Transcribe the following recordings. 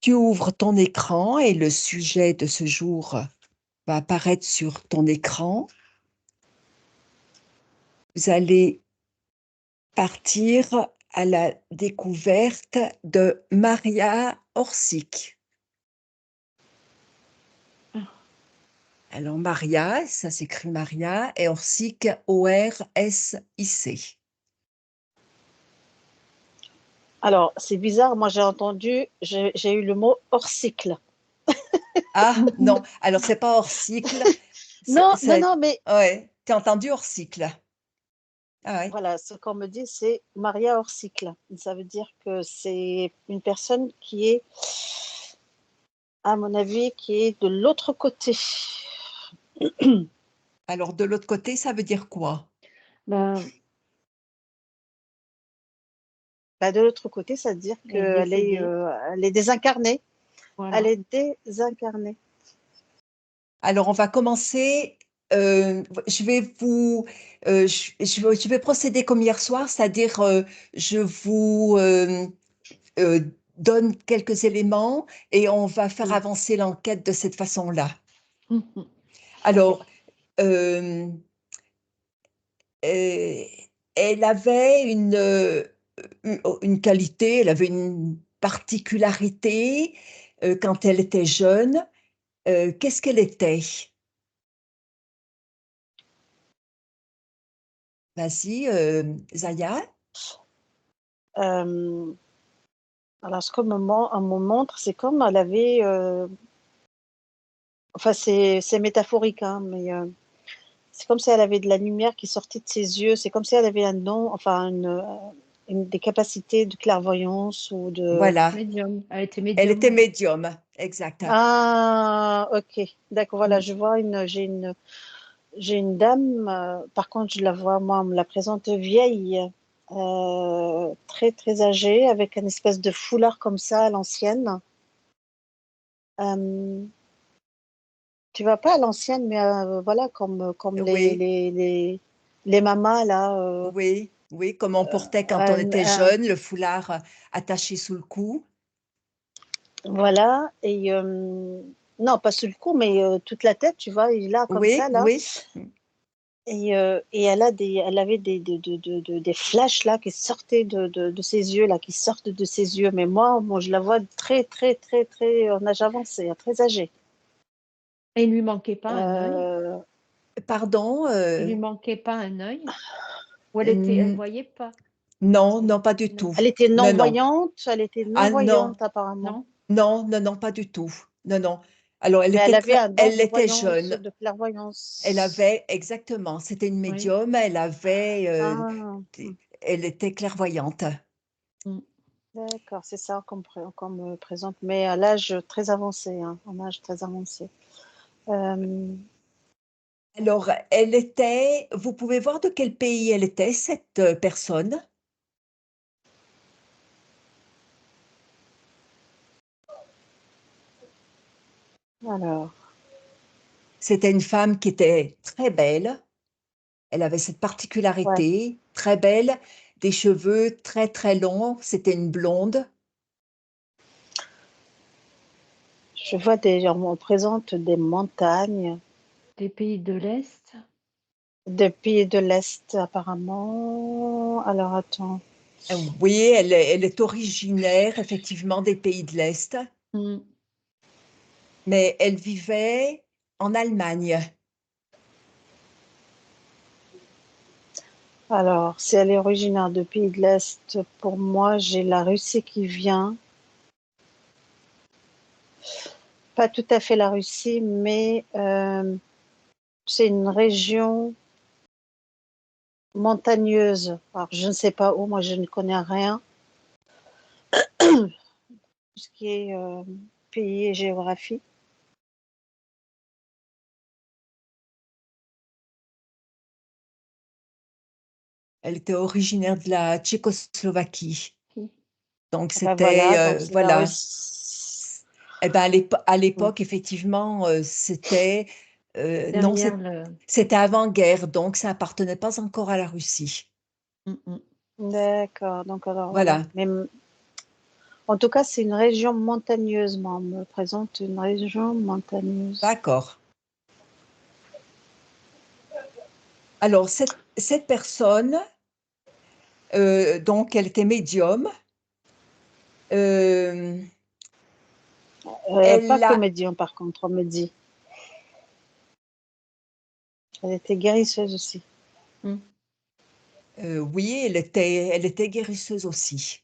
Tu ouvres ton écran et le sujet de ce jour va apparaître sur ton écran. Vous allez partir à la découverte de Maria Orsic. Alors Maria, ça s'écrit Maria, et Orsic, O-R-S-I-C. Alors, c'est bizarre, moi j'ai eu le mot hors cycle. Ah non, alors c'est pas hors cycle, Non, mais ouais, t'as entendu hors cycle. Ah ouais. voilà, ce qu'on me dit, c'est Maria hors cycle. Ça veut dire que c'est une personne qui est, à mon avis, qui est de l'autre côté. Alors de l'autre côté, ça veut dire quoi? Ben, de l'autre côté, ça veut dire qu'elle elle est désincarnée. Voilà. Elle est désincarnée. Alors, on va commencer. Je vais vous, je vais procéder comme hier soir, c'est-à-dire je vous euh, donne quelques éléments et on va faire avancer l'enquête de cette façon-là. Alors, euh, euh, elle avait une qualité, elle avait une particularité quand elle était jeune. Qu'est-ce qu'elle était? Vas-y, Zaya. Alors, ce qu'on me montre, c'est comme elle avait. Enfin, c'est métaphorique, hein, mais c'est comme si elle avait de la lumière qui sortait de ses yeux. C'est comme si elle avait un don, enfin, des capacités de clairvoyance ou de. Voilà, Médium. Elle était elle était médium. médium, exact. Ah, ok, d'accord. Voilà, je vois j'ai une dame. Par contre, je la vois, moi, on me la présente vieille, très très âgée, avec une espèce de foulard comme ça à l'ancienne. Tu vas pas à l'ancienne, mais voilà, comme Oui, les mamas, là. oui, oui, comme on portait quand on était jeune, le foulard attaché sous le cou. Voilà, et non, pas sous le cou, mais toute la tête, tu vois, il est là, comme Oui, ça, là. oui. Et elle avait des flashs, là, qui sortaient de ses yeux, là, qui sortent de ses yeux. Mais moi, je la vois très, très, très, très en âge avancé, hein, très âgée. Et il lui manquait pas un œil. Pardon, Il lui manquait pas un œil. Ou elle voyait pas. non, non, pas du Non. tout. Elle était Non, non. non-voyante, Ah non, apparemment. Non. non, non, non, pas du tout. Non, non. Alors, Mais elle avait un don elle de était voyance, jeune. de clairvoyance. Elle avait, exactement, c'était une Oui. médium, elle avait, Ah, elle était clairvoyante. d'accord, c'est ça qu'on me présente, mais à l'âge très avancé, hein, en âge très avancé. Alors, vous pouvez voir de quel pays elle était, cette personne? Alors, C'était une femme qui était très belle. Elle avait cette ouais, particularité, très belle, des cheveux très très longs. C'était une blonde. je vois on me présente des montagnes, Des pays de l'Est. des pays de l'Est apparemment. Alors, attends. Oui, elle est originaire effectivement des pays de l'Est, mais elle vivait en Allemagne. Alors, si elle est originaire de pays de l'Est, pour moi, j'ai la Russie qui vient. Pas tout à fait la Russie, mais c'est une région montagneuse. Alors, je ne sais pas où, moi je ne connais rien. Tout ce qui est pays et géographie. Elle était originaire de la Tchécoslovaquie. Donc Ben voilà, donc c'était, c'est la voilà. Russie. Eh ben, à l'époque, effectivement, c'était non, Derrière le. c'était avant-guerre, donc ça appartenait pas encore à la Russie. D'accord, donc alors voilà. Voilà. Mais En tout cas, c'est une région montagneuse. Moi, on me présente une région montagneuse. D'accord. Alors, cette personne, donc, elle était médium. Euh, Pas elle a, comédienne, par contre, on me dit. Elle était guérisseuse aussi. oui, elle était guérisseuse aussi.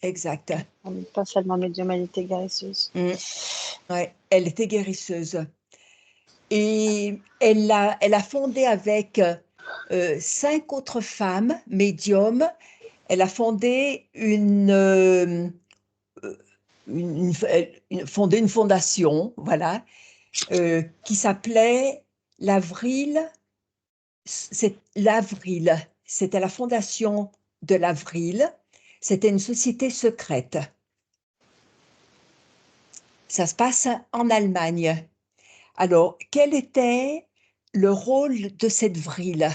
Exact. Elle n'est pas seulement médium, elle était guérisseuse. Ouais, elle était guérisseuse. Et elle a fondé avec 5 autres femmes médiums, elle a fondé fondé une fondation, voilà, qui s'appelait l'Avril. C'est l'Avril. C'était la fondation de l'Avril. C'était une société secrète. Ça se passe en Allemagne. Alors, quel était le rôle de cette vrille?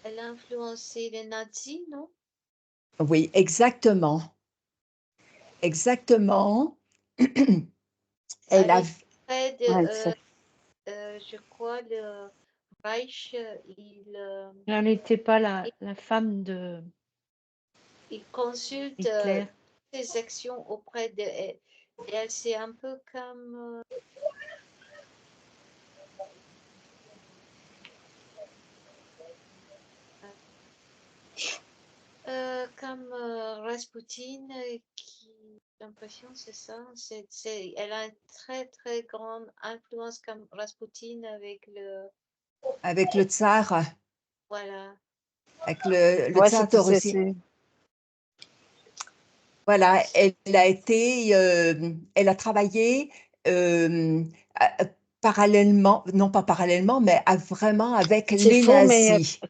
Elle a influencé les nazis, non? Oui, exactement. Exactement. Elle a, Près de, Ouais, je crois, le Reich, Elle n'était pas la femme de il consulte Hitler. ses actions auprès de elle. Et elle, c'est un peu comme Rasputin, qui, j'ai l'impression, c'est ça. Elle a une très très grande influence comme Rasputin avec le tsar, voilà. avec le ouais, tsar de Russie. Voilà, elle a travaillé parallèlement, non pas parallèlement, mais vraiment avec c'est les faux, mais nazis.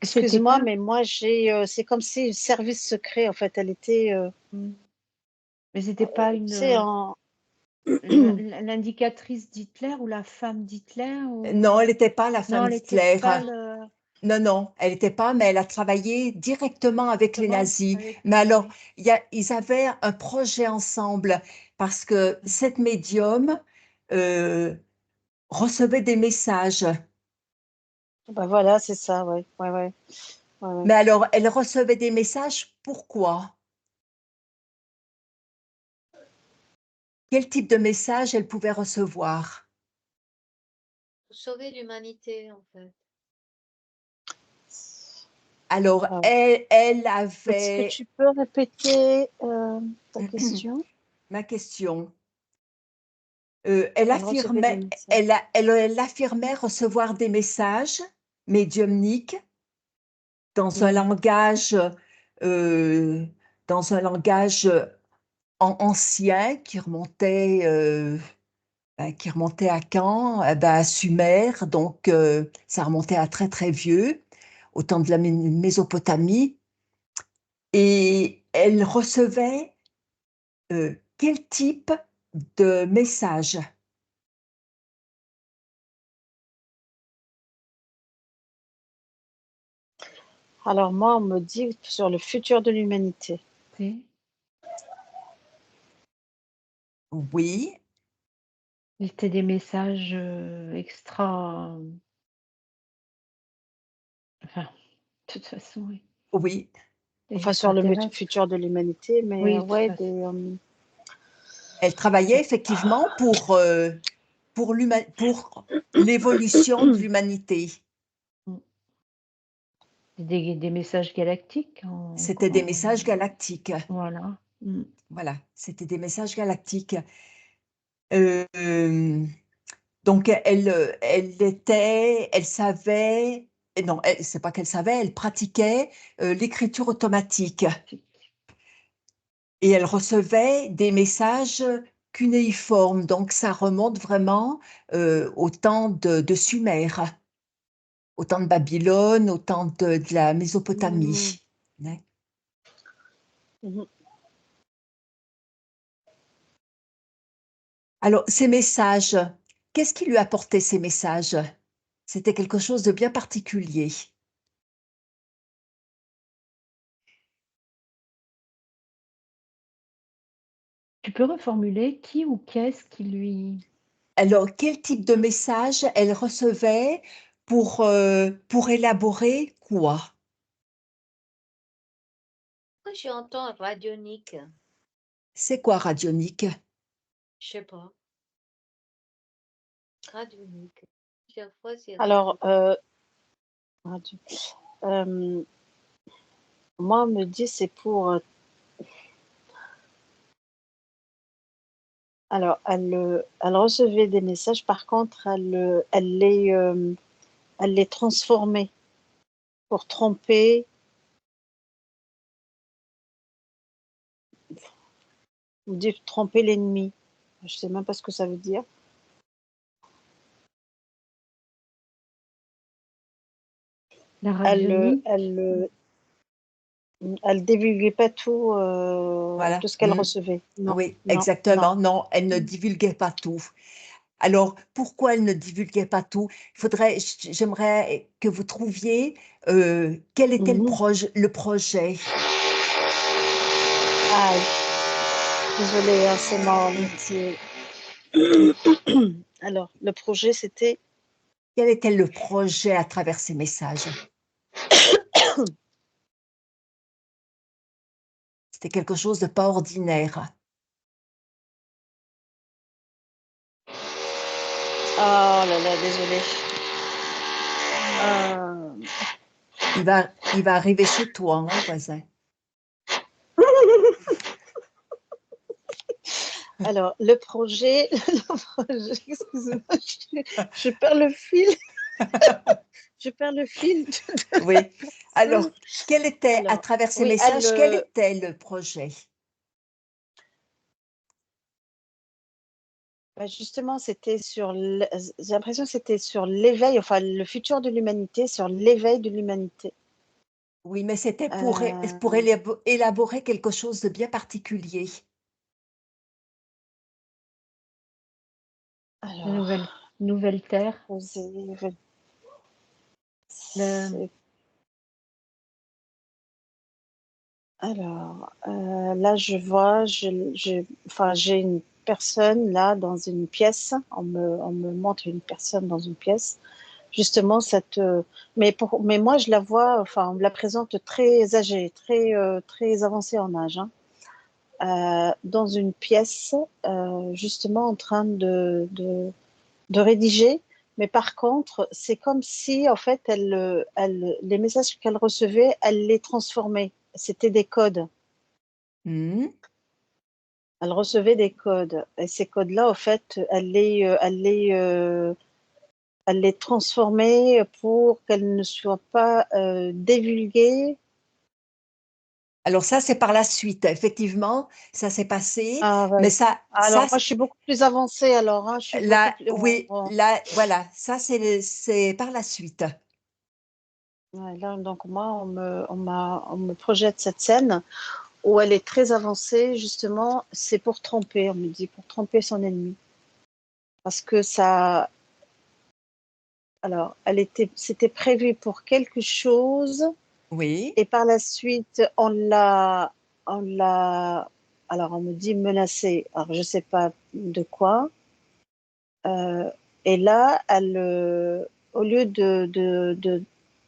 C'était excuse-moi, pas. mais moi, c'est comme si un service secret, en fait. Elle était, Mais c'était pas c'est en. l'indicatrice d'Hitler ou la femme d'Hitler Non, elle n'était pas la Non, femme elle n'était d'Hitler. pas le. Non, non, elle n'était pas, mais elle a travaillé directement avec les Comment nazis. avec Mais alors, oui. ils avaient un projet ensemble parce que cette médium euh, recevait des messages. Ben voilà, c'est ça, ouais, ouais, ouais, ouais, ouais. Mais alors, elle recevait des messages, pourquoi? Quel type de message elle pouvait recevoir? Pour sauver l'humanité, en fait. Alors, Ah. elle Est-ce que avait tu peux répéter ta question? ma question. Elle recevait des messages. Elle affirmait recevoir des messages médiumniques dans un langage, euh, dans un langage ancien qui remontait à quand? À Sumer, donc ça remontait à très très vieux, au temps de la Mésopotamie. Et elle recevait quel type de message? Alors moi, on me dit sur le futur de l'humanité. Oui, C'était des messages extra. Enfin, de toute façon, oui. oui. Des Enfin, sur le extraterrestres. futur de l'humanité, mais Oui, de toute ouais, façon. Elle travaillait effectivement pour l'évolution de l'humanité. Des messages galactiques. C'était des messages galactiques. Voilà. Voilà, c'était des messages galactiques. Euh, donc, elle savait, non, c'est pas qu'elle savait, elle pratiquait l'écriture automatique et elle recevait des messages cunéiformes. Donc, ça remonte vraiment au temps de Sumer, au temps de Babylone, au temps de la Mésopotamie. Ouais. Mhm. Alors, ces messages, qu'est-ce qui lui apportait ces messages? C'était quelque chose de bien particulier. Tu peux reformuler qui ou qu'est-ce qui lui Alors, quel type de message elle recevait pour élaborer quoi? Pourquoi j'entends radionique? C'est quoi radionique? Je sais pas. Radionique. Plusieurs fois, c'est Alors, radionique. radio. Moi, on me dit c'est pour. Alors, elle recevait des messages, par contre, elle les transformait pour tromper ou dire tromper l'ennemi. Je sais même pas ce que ça veut dire. la Elle, radionique? elle divulguait pas tout, Voilà. tout ce qu'elle recevait. Non, Oui, non, non. exactement. Non, elle ne divulguait pas tout. Alors, pourquoi elle ne divulguait pas tout? J'aimerais que vous trouviez, quel était Mhm. le projet? Ah, désolée, hein, c'est mon métier. Alors, le projet, c'était. Quel était le projet à travers ces messages? C'était quelque chose de pas ordinaire. Oh là là, désolée. Il va arriver chez toi, hein, voisin. Alors, le projet, excusez-moi, je perds le fil. Je perds le fil. Oui. Alors, quel était, à Alors, travers ces oui, messages, quel était le projet? bah, justement, c'était sur. J'ai l'impression que c'était sur l'éveil, enfin, le futur de l'humanité, sur l'éveil de l'humanité. Oui, mais c'était pour Euh, élaborer quelque chose de bien particulier. La alors, nouvelle terre? poser- Le c'est- alors, là, je vois, enfin, j'ai une personne là dans une pièce. On me montre une personne dans une pièce. Justement, mais moi, je la vois, enfin, on me la présente très âgée, très avancée en âge, hein. Dans une pièce, justement en train de rédiger. Mais par contre, c'est comme si, en fait, les messages qu'elle recevait, elle les transformait. C'était des codes. Mmh. Elle recevait des codes. Et ces codes-là, en fait, elle les transformait pour qu'elles ne soient pas divulguées. Alors ça, c'est par la suite. Effectivement, ça s'est passé, Ah mais ouais. ça Alors, moi, je suis beaucoup plus avancée, alors, hein, je suis beaucoup là, plus. oui, là, voilà, ça, c'est par la suite. Ouais, là, donc, moi, on me projette cette scène où elle est très avancée, justement, c'est pour tromper, on me dit, pour tromper son ennemi. Parce que ça. Alors, c'était prévu pour quelque chose, Oui. et par la suite, on l'a, alors on me dit menacée. Alors, je ne sais pas de quoi. Euh, et là, au lieu de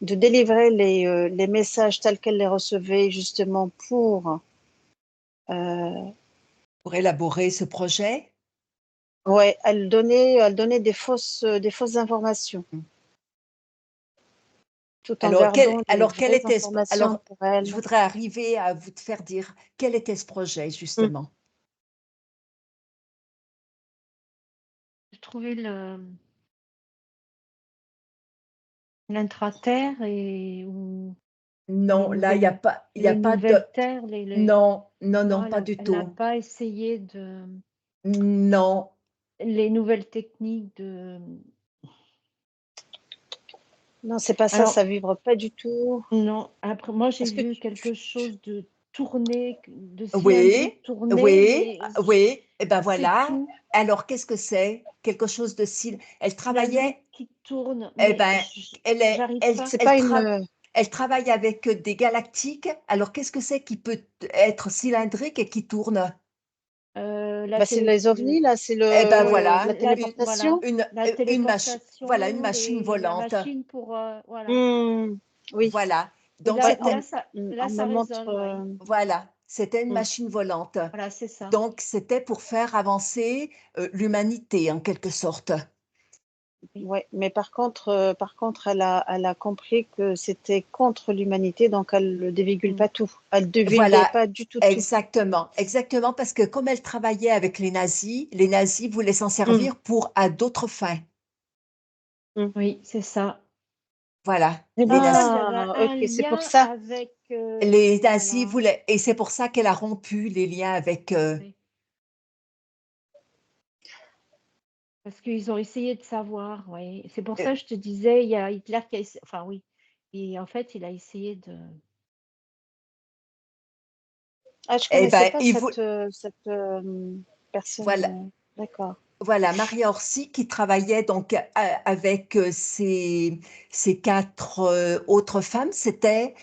délivrer les messages tels qu'elle les recevait, justement euh, Pour élaborer ce projet. ouais, elle donnait des fausses informations, Mmh. tout en gardant les Alors quel vraies était informations alors, pour elle. je voudrais arriver à vous faire dire quel était ce projet Mm. justement? J'ai trouvé l'intra-terre et ou Non, là, il y a les pas de nouvelles terres, non, non, non, non, pas du elle a tout. pas essayé de Non. les nouvelles techniques de Non, c'est pas ça, alors ça vibre pas du tout. non, après moi j'ai Est-ce que vu quelque chose de tourné, de Oui, cylindrique tourné, oui, mais oui, et ben c'est voilà. tout. Alors qu'est-ce que c'est? Quelque chose de elle travaillait, Cylindrique qui tourne, eh mais ben, j'arrive pas. c'est pas une. elle travaille avec des galactiques. Alors qu'est-ce que c'est qui peut être cylindrique et qui tourne? La Bah, c'est les ovnis, là, c'est Eh ben oui, la voilà, téléportation. la voilà, téléportation, une machine la volante. machine pour, voilà. Hmm, oui, Voilà. Et Donc ouais, c'était, là, on me ça montre. résonne, oui. voilà, c'était une Hmm. machine volante. Voilà, c'est ça. Donc c'était pour faire avancer l'humanité en quelque sorte. Oui. Ouais, mais par contre, elle a compris que c'était contre l'humanité, donc elle ne dévigule pas tout. Elle ne divulguait Voilà, pas du tout tout. exactement, exactement, parce que comme elle travaillait avec les nazis voulaient s'en Hmm, servir pour à d'autres fins. hmm. Oui, c'est ça. Voilà, C'est les pour ça que nazis, j'avais Ah, un ok, c'est pour lien ça. avec, les nazis voilà. voulaient, et c'est pour ça qu'elle a rompu les liens avec. Oui. Parce qu'ils ont essayé de savoir, oui. C'est pour Euh, ça que je te disais, il y a Hitler qui a essayé, enfin oui. Et en fait, il a essayé de. Ah, je eh connaissais ben, pas cette personne. voilà, D'accord. voilà, Maria Orsi qui travaillait donc avec ces quatre autres femmes, c'était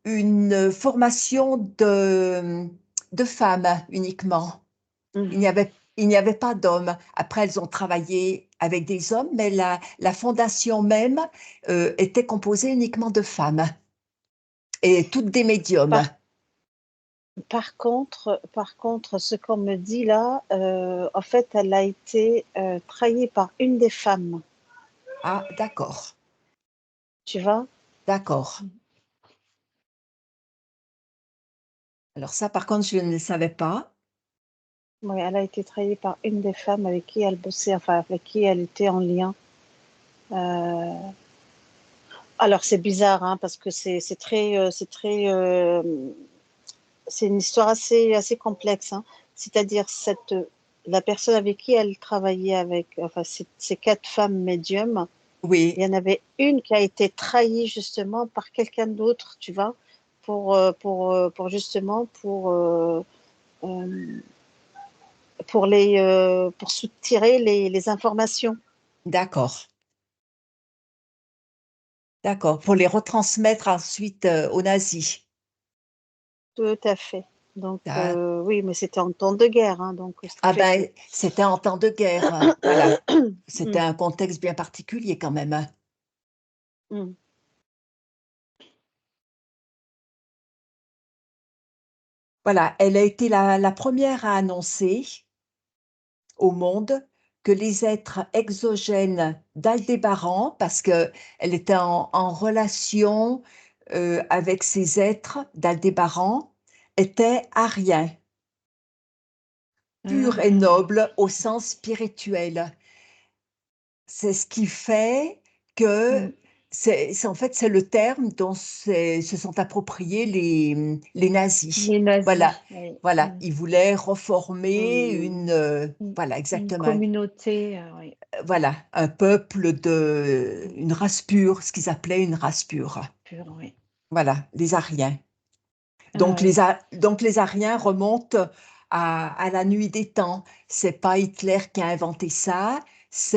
une formation de femmes uniquement. Mhm. Il n'y avait pas d'hommes. Après, elles ont travaillé avec des hommes, mais la fondation même était composée uniquement de femmes et toutes des médiums. Par, par contre, ce qu'on me dit là, en fait, elle a été trahie par une des femmes, Ah, d'accord, tu vois? d'accord. Alors ça, par contre, je ne le savais pas. Oui, elle a été trahie par une des femmes avec qui elle bossait, enfin avec qui elle était en lien. Euh, alors c'est bizarre, hein, parce que c'est une histoire assez complexe, hein. C'est-à-dire la personne avec qui elle travaillait avec, enfin ces quatre femmes médiums, il Oui, y en avait une qui a été trahie justement par quelqu'un d'autre, tu vois, pour justement euh, pour soutirer les informations. d'accord. D'accord, pour les retransmettre ensuite aux nazis. Tout à fait. Donc, Ah, oui, mais c'était en temps de guerre, hein, donc ce qui ah fait que. ben, c'était en temps de guerre, hein. Voilà. C'était Mm, un contexte bien particulier quand même, hein. mm. Voilà, elle a été la première à annoncer au monde que les êtres exogènes d'Aldébaran, parce que elle était en relation avec ces êtres d'Aldébaran, étaient ariens, purs et Ah, nobles au sens spirituel. C'est ce qui fait que mm. en fait c'est le terme dont se sont appropriés les nazis. Les Voilà, nazis, oui. voilà, ils voulaient reformer Mm. voilà Une exactement, communauté, oui. voilà, un peuple une race pure, ce qu'ils appelaient une race pure. Pur, oui. Voilà, les Ariens. Ah oui. Donc les Ariens remontent à la nuit des temps. C'est pas Hitler qui a inventé ça,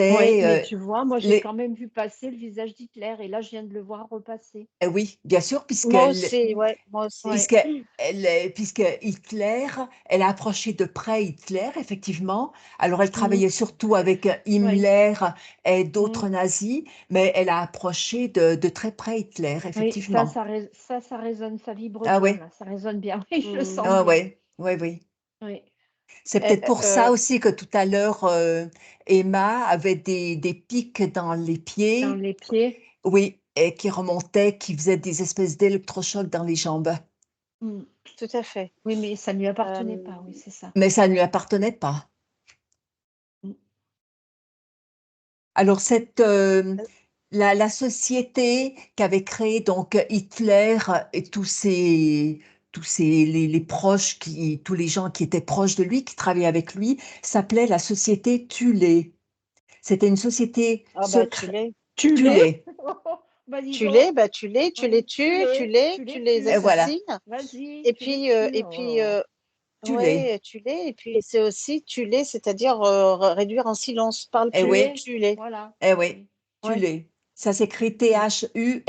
Oui, c'est mais tu vois, moi, j'ai quand les. même vu passer le visage d'Hitler et là, je viens de le voir repasser. Oui, bien sûr, Moi aussi, Mm. ouais, moi aussi. Ouais. puisque Hitler, elle a approché de près Hitler, effectivement. Alors, elle Mm. travaillait surtout avec Oui. Himmler et Mm. d'autres nazis, mais elle a approché de très près Hitler, Oui, effectivement. ça résonne, ça vibre Ah bien, oui, là. Ça résonne bien. Oui, je le Mm. sens ah bien. ouais, oui, oui. Oui. C'est Euh, peut-être pour euh, ça aussi que tout à l'heure, Emma avait des pics dans les Dans pieds, les pieds. oui, et qui remontaient, qui faisaient des espèces d'électrochocs dans les jambes. Mm. tout à fait. Oui, mais ça ne lui appartenait Euh, pas, oui, c'est ça. Mais ça ne lui appartenait pas. Mm. Alors, la société qu'avait créée donc Hitler et les proches, tous les gens qui étaient proches de lui, qui travaillaient avec lui, s'appelait la société Thulé. C'était une société ah bah tu secrète. l'es. Tu l'es? Thulé. Bah, dis Tu donc. l'es, bah tu l'es, tu les Oui, tu tues, l'es, tu tu les les tues. Et voilà, assassines. Vas-y, Et tu les puis, tues. Oh. Thulé. ouais, tu l'es. Et puis c'est aussi tu l'es, c'est-à-dire réduire en silence. Parle Eh Tu plus, oui, l'es. tu l'es. Voilà. eh oui, Oui. Ouais. Thulé. Ça s'écrit Thule.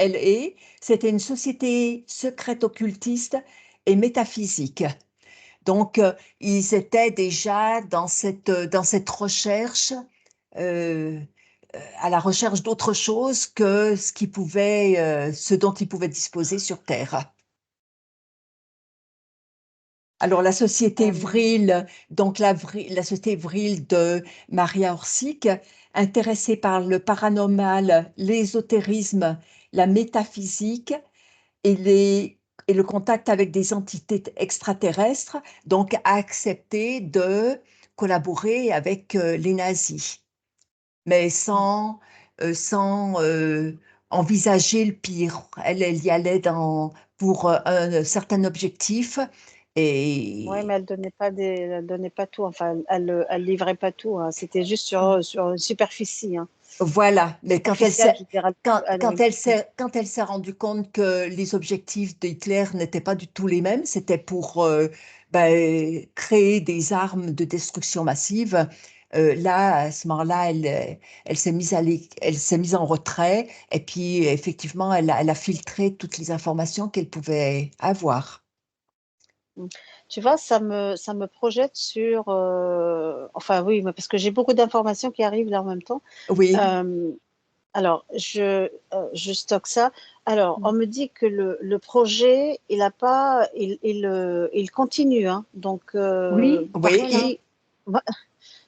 C'était une société secrète occultiste et métaphysique. Donc, ils étaient déjà dans cette recherche, euh, à la recherche d'autre chose que ce dont ils pouvaient disposer sur Terre. Alors, la société Vril, donc la société Vril de Maria Orsic, intéressée par le paranormal, l'ésotérisme, la métaphysique et, et le contact avec des entités extraterrestres, donc a accepté de collaborer avec les nazis, mais sans envisager le pire. Elle y allait pour un certain objectif. Ouais, Et mais elle donnait pas tout. Enfin, elle livrait pas tout, hein. C'était juste sur une superficie, hein. voilà, mais Superficielle, je dirais. Oui. quand elle s'est rendue compte que les objectifs d'Hitler n'étaient pas du tout les mêmes, c'était pour créer des armes de destruction massive. Là, à ce moment-là, elle elle s'est mise en retrait et puis effectivement, elle a filtré toutes les informations qu'elle pouvait avoir. Tu vois, ça me projette sur. Enfin, oui, mais parce que j'ai beaucoup d'informations qui arrivent là en même temps. Oui, Euh, alors, je stocke ça. Alors, on me dit que le projet, il a pas, il continue, hein. Donc, Oui, par oui, voilà. qui,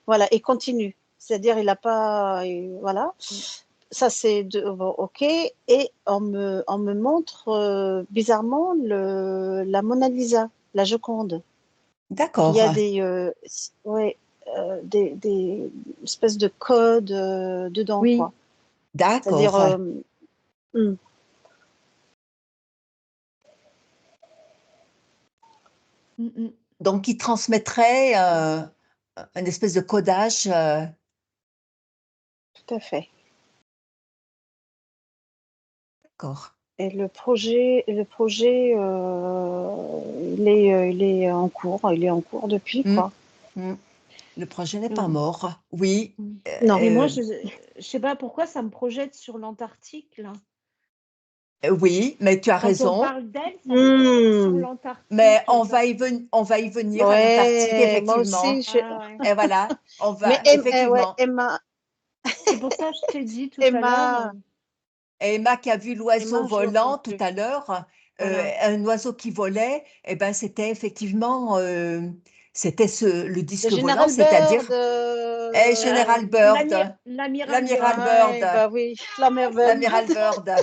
voilà, il continue. C'est-à-dire, il n'a pas, voilà. Ça, c'est bon, OK. Et on me montre bizarrement la Mona Lisa, la Joconde. Qu'il y d'accord, a ouais, des espèces de codes dedans, Oui. quoi. C'est-à-dire, d'accord. hmm. Mm, mm. Donc, il transmettrait un espèce de codage. Tout à fait. D'accord. Et le projet, il est en cours. Il est en cours depuis, Mm, quoi. mm. Le projet n'est pas Mm, mort. Oui. mm. Non. Mais moi, euh, je sais pas pourquoi ça me projette sur l'Antarctique, là. oui, mais tu as Quand on raison. parle d'elle, ça me projette sur Hmm. Mais l'Antarctique. on va y venir à l'Antarctique, Ouais, moi effectivement. aussi. Ah ouais. Et voilà, on Mais va, effectivement. C'est pour ça que je t'ai dit tout à l'heure. Emma, Et Emma qui a vu l'oiseau Emma, je ne volant reprends tout plus. à l'heure, Voilà. un oiseau qui volait, eh ben, c'était effectivement, c'était le Le disque volant, général Bird. c'est-à-dire General Bird, L'amiral l'amiral Byrd. Bird, Ouais, bah oui, la mer Bird. l'amiral Bird.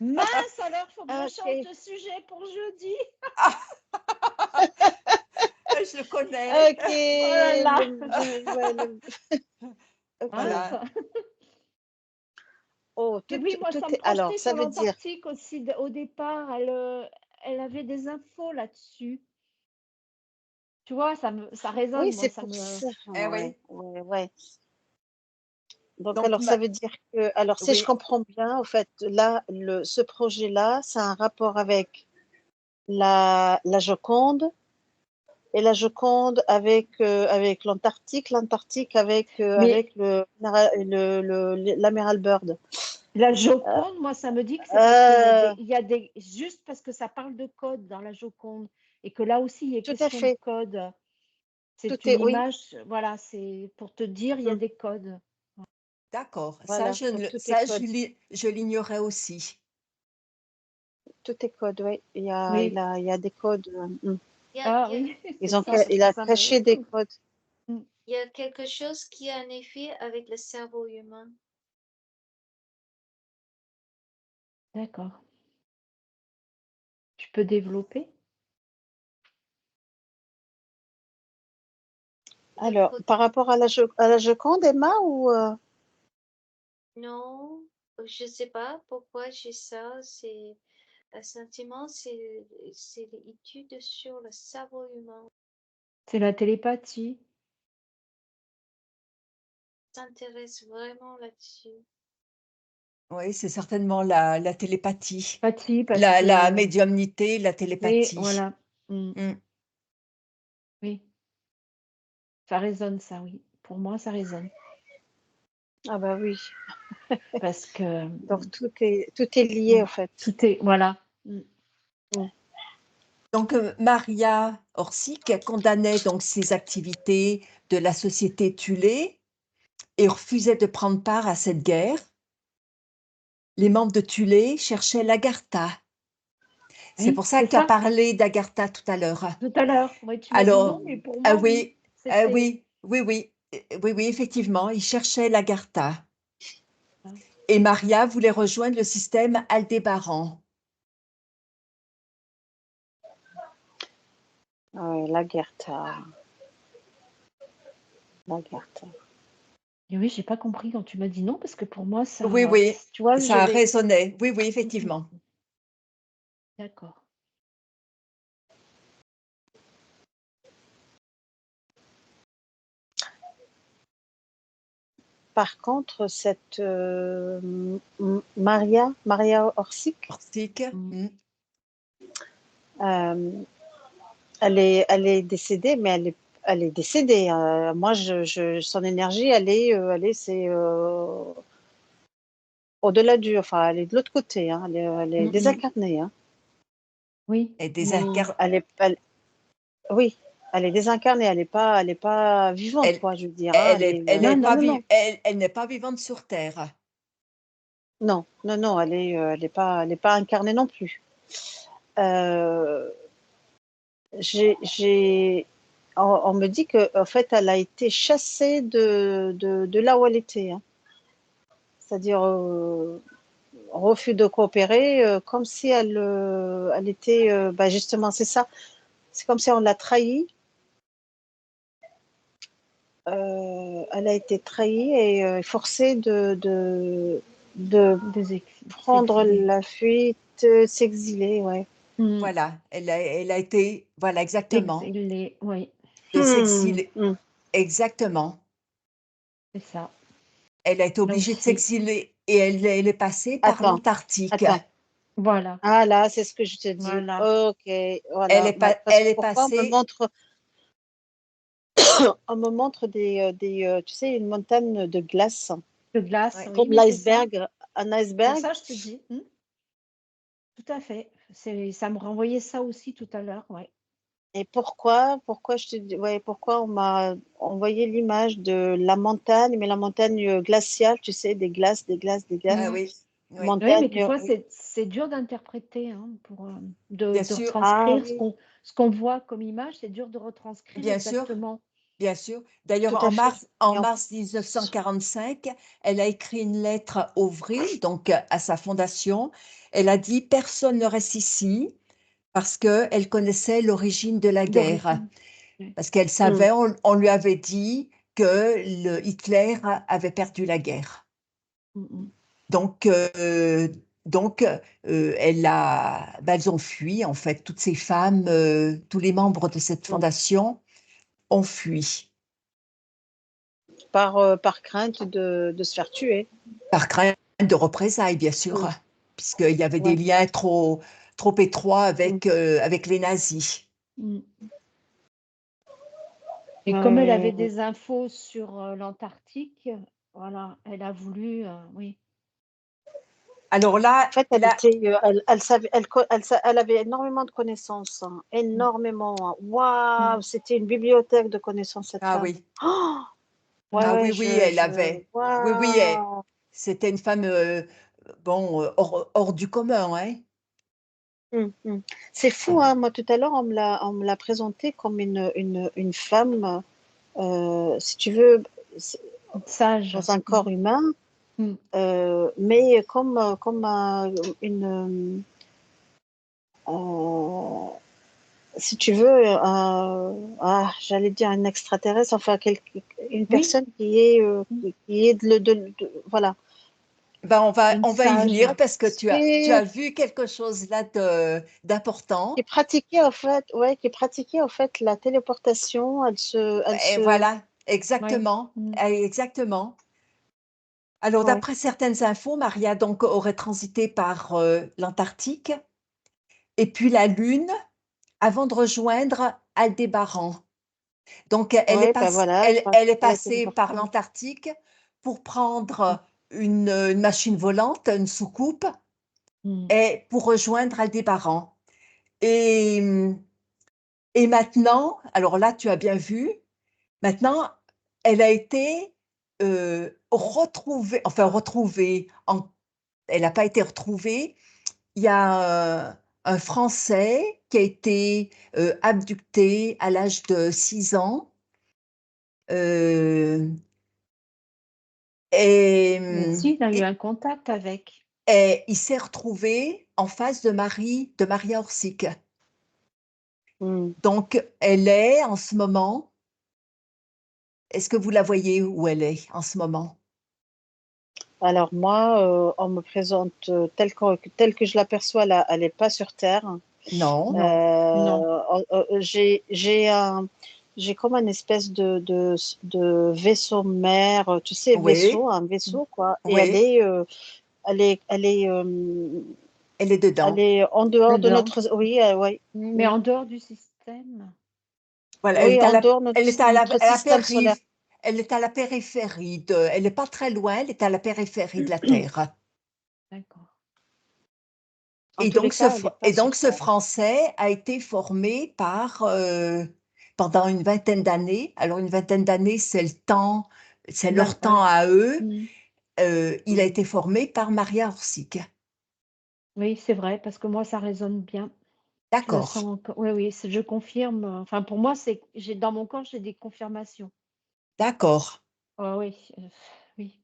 Mince, alors, faut que je change Ok. de sujet pour jeudi. Je le connais. Ok. Oh là là. Ouais, ok. Mince. Voilà. Oh, Mais oui, moi, ça me alors, projetait ça sur veut dire. l'Antarctique aussi. Au départ, elle avait des infos là-dessus. Tu vois, ça Oui, résonne, moi, c'est ça pour me... ça. Eh oui. Ouais, ouais, ouais. Donc, Donc, alors, ça veut dire que, alors, si je oui, comprends bien, en fait, là, ce projet-là, ça a un rapport avec la Joconde, et la Joconde avec, avec l'Antarctique avec, Mais avec l'amiral Byrd. la Euh, Joconde, moi, ça me dit que c'est parce qu'il y a euh, juste parce que ça parle de code dans la Joconde et que là aussi, il est tout à question de fait. code. C'est Tout une est, oui. image, voilà, c'est pour te dire, il y a Mm, des codes. d'accord. Ça, voilà. Donc, tout est ça, code. je l'ignorais aussi. Tout est code, oui. Oui. Il y a des codes. Ah il y a, oui, c'est ça, parce Il que a ça me... caché des codes. Mm. il y a quelque chose qui a un effet avec le cerveau humain. D'accord. Tu peux développer? Alors, Écoute, par rapport à à la Joconde, Emma, ou non, je ne sais pas pourquoi j'ai ça. C'est un sentiment, c'est l'étude sur le cerveau humain. C'est la télépathie. S'intéresse vraiment là-dessus. Oui, c'est certainement la télépathie, Pathie, parce la que... médiumnité, la Oui, télépathie. voilà. Mm. Mm. Oui, ça résonne, ça, oui. Pour moi, ça résonne. ah bah oui. Parce que Donc tout est lié en fait. tout est... Voilà. Mm. Mm. Donc, Maria Orsic condamnait donc ces activités de la société Thulé et refusait de prendre part à cette guerre. Les membres de Thulé cherchaient l'Agartha. C'est Oui, pour ça c'est que tu as ça. parlé d'Agartha tout à l'heure. Tout à l'heure. Oui, tu m'as dit non, Alors, mais pour ah moi, oui. oui, C'était. oui, effectivement, ils cherchaient l'Agartha. Et Maria voulait rejoindre le système Aldébaran. Ouais, Lagertha. Lagertha. Et oui, j'ai pas compris quand tu m'as dit non, parce que pour moi, Oui, tu vois, ça j'avais. résonnait. Oui, effectivement. D'accord. Par contre, cette Maria Orsic, Orsic, elle est décédée, mais elle est décédée. Moi, son énergie, c'est au-delà enfin, elle est de l'autre côté. Hein, elle est désincarnée. Hein. Oui. et désincarnée. Oui, elle est désincarnée. Elle n'est pas vivante, Elle, quoi. Je veux dire. Hein, elle n'est pas vivante sur Terre. non, elle est pas incarnée non plus. On me dit que en fait, elle a été chassée de là où elle était. Hein. C'est-à-dire refus de coopérer, comme si elle était, justement, c'est ça. C'est comme si on l'a trahie. Elle a été trahie et forcée de prendre S'exiler. la fuite, s'exiler, ouais. Voilà, elle a été, voilà, exactement, S'exiler, oui, de s'exiler. Hmm. Exactement. c'est ça. Elle a été Là obligée de aussi. s'exiler et elle est passée par l'Antarctique. Attends. Voilà. Ah là, c'est ce que je te dis. Voilà. Ok, voilà. Parce Elle que est pourquoi passée, on me montre tu sais, une montagne de glace, De glace, ouais, comme oui, c'est ça. l'iceberg, un C'est pour iceberg. ça que je te dis. Tout à fait. Ça me renvoyait ça aussi tout à l'heure, ouais. Et pourquoi je te dis, ouais, pourquoi on m'a envoyé l'image de la montagne, mais la montagne glaciale, tu sais, des glaces, des ah Mm. oui, oui, Oui, mais montagne. des fois, c'est dur d'interpréter, hein, bien de sûr, Ah retranscrire oui, ce qu'on voit comme image, c'est dur de retranscrire bien sûr, exactement. bien sûr. D'ailleurs, tout à fait. en Et mars 1945, elle a écrit une lettre au Vril, donc à sa fondation. Elle a dit: Personne ne reste ici, parce qu'elle connaissait l'origine de la guerre. D'origine. Ouais. Parce qu'elle savait, on lui avait dit que Hitler avait perdu la guerre. Mm. Donc, elles ont fui, en fait, toutes ces femmes, tous les membres de cette fondation ont fui par crainte de se faire tuer. par crainte de représailles, bien sûr, Mm. puisqu'il y avait des Ouais. liens trop étroits Mm. avec les nazis. Mm. Et Ouais, comme elle ouais, avait ouais. des infos sur l'Antarctique, voilà, elle a voulu, oui. Alors là, En fait, elle savait, elle avait énormément de connaissances, hein, Mm. énormément. Hein. Waouh, c'était une bibliothèque de connaissances, cette ah femme. oui, Oh, ouais, ah ouais, oui, oui, elle avait, oui, oui, waouh. c'était une femme, bon, hors du commun, hein. Mm. C'est fou, hein. Moi, tout à l'heure, on me l'a présentée comme une femme, si tu veux, c'est- Sage. dans un corps humain, Mm. mais comme une, euh, si tu veux, j'allais dire un extraterrestre, enfin, une Oui, personne qui est voilà. Ben, une on va y sage. venir parce que tu Et as vu quelque chose là d'important. qui pratiquait en fait la téléportation. Et voilà, Oui. exactement, Mm. exactement. Alors, Ouais, d'après certaines infos, Maria donc aurait transité par l'Antarctique et puis la Lune avant de rejoindre Aldébaran. Donc, ouais, ben voilà, elle est pratiquer la passée par téléportation. l'Antarctique pour prendre une machine volante, une soucoupe, Mm. et pour rejoindre Aldébaran. Et, et maintenant, alors là, tu as bien vu, maintenant, elle a été retrouvée, enfin retrouvée, elle n'a pas été retrouvée. Il y a un Français qui a été abducté à l'âge de 6 ans. euh, et, Si, il a eu et- un contact avec. et il s'est retrouvé en face de Maria Orsic. Hmm. Donc, elle est en ce moment, est-ce que vous la voyez où elle est en ce moment? Alors moi, on me présente telle que je l'aperçois là, elle n'est pas sur Terre. Non. Non, non. J'ai comme une espèce de vaisseau mère, tu sais, Oui, un vaisseau quoi. Et oui, elle est, elle est, elle est elle dedans. est en dehors de Dedans. notre, oui, oui, Mais oui, en dehors du système. Voilà, oui, en dehors de elle est à notre la système solaire. elle est à la périphérie elle n'est pas très loin, elle est à la périphérie de la Terre. D'accord. En En tous les cas, elle n'est pas Et sur donc, ce Terre. Français a été formé pendant une vingtaine d'années. Alors, une vingtaine d'années, c'est le temps, c'est leur temps Ouais. à eux. Mm. Il a été formé par Maria Orsic. Oui, c'est vrai, parce que moi, ça résonne bien. Je le D'accord, sens encore. Oui, oui, je confirme. Enfin, pour moi, dans mon corps, j'ai des confirmations. d'accord. Ah oui, oui.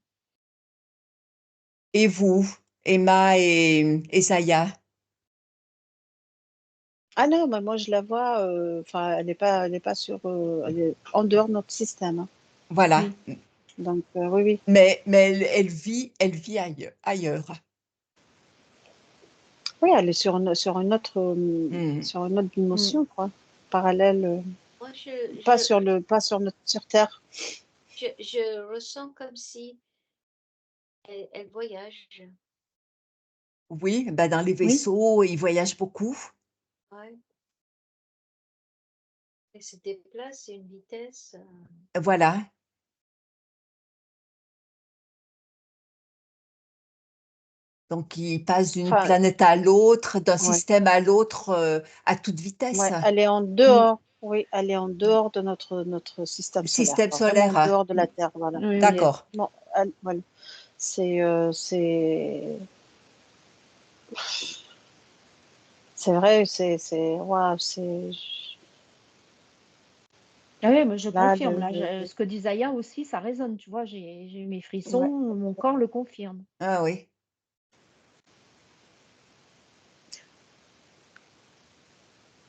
Et vous, Emma et Zaya? Ah non, mais moi je la vois, enfin, elle n'est pas elle est en dehors de notre système, hein. Voilà. Oui. Donc, oui, oui. Mais elle vit ailleurs. Oui, elle est Hmm. sur une autre Mm. dimension, quoi. Parallèle, Moi, pas sur Terre. je ressens comme si elle voyage. Oui, ben dans les Oui. vaisseaux, ils voyagent beaucoup. Ouais. Elle se déplace à une vitesse. Voilà. Donc, ils passent d'une Enfin, planète à l'autre, d'un ouais, système à l'autre, à toute vitesse. ouais, elle est en Mm. dehors. Oui, elle est en dehors de notre système solaire, Système quoi. Vraiment en solaire. dehors de Mm. la Terre, voilà. Oui, oui. Mais D'accord, non, voilà. C'est vrai, waouh, Ah oui, mais je là, confirme. Là, ce que dit Zaya aussi, ça résonne. Tu vois, j'ai eu mes frissons, ouais. mon corps le confirme. ah oui.